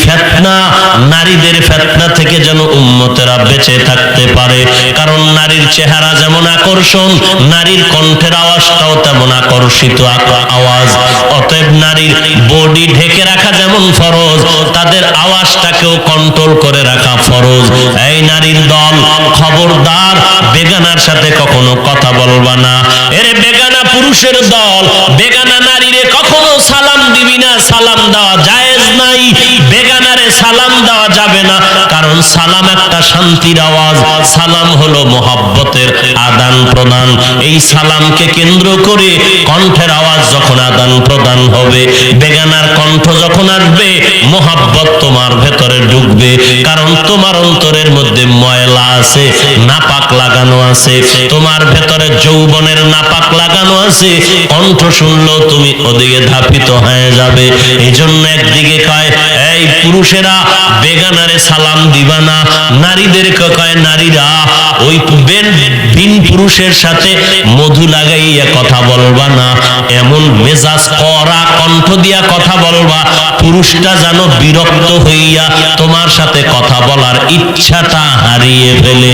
ফিতনা, নারীদের ফিতনা থেকে যেন উম্মতেরা বেঁচে থাকতে পারে। কারণ নারীর চেহারা যেমন আকর্ষণ, নারীর কণ্ঠের আওয়াজটাও তেমন আকর্ষিত আওয়াজ। অতএব নারীর বডি ঢেকে রাখা যেমন ফরজ, তাদের আওয়াজটাকেও কন্ট্রোল করে রাখা ফরজ। এই নারীর দল, খবরদার বেগানার সাথে কখনো কথা বলবা না। এরে বেগানা পুরুষের দল, বেগানা নারীরে কখনো সালাম দিবি না। সালাম দেওয়া জায়েজ নাই, বেগানারে সালাম দেওয়া যাবে না। কারণ সালাম একটা শান্তির আওয়াজ, সালাম হলো মোহাব্বতের আদান প্রদান। এই সালামকে কেন্দ্র করে কণ্ঠের আওয়াজ যখন আদান প্রদান হবে, বেগানার কণ্ঠ যখন আসবে, মোহাব্বত তোমার ভেতরে ঢুকবে। কারণ তোমার অন্তরের মধ্যে ময়লা আছে, নাপাক লাগানো আছে, তোমার ভেতরে যৌবনের নাপাক লাগানো আছে। কণ্ঠ শুনলেও তুমি ওদিকে ধাপিত হয়ে যাবে। এই জন্য একদিকে কয় এই পুরুষেরা বেগানারে সালাম দিবা না, নারীদেরকে কয় নারীরা ওই বিন পুরুষের সাথে মধু লাগাইয়া কথা বলবা না। এমন মেজাজ করা কণ্ঠ দিয়া কথা বলবা, পুরুষটা যেন বিরক্ত হইয়া তোমার সাথে কথা বলার ইচ্ছাটা হারিয়ে ফেলে।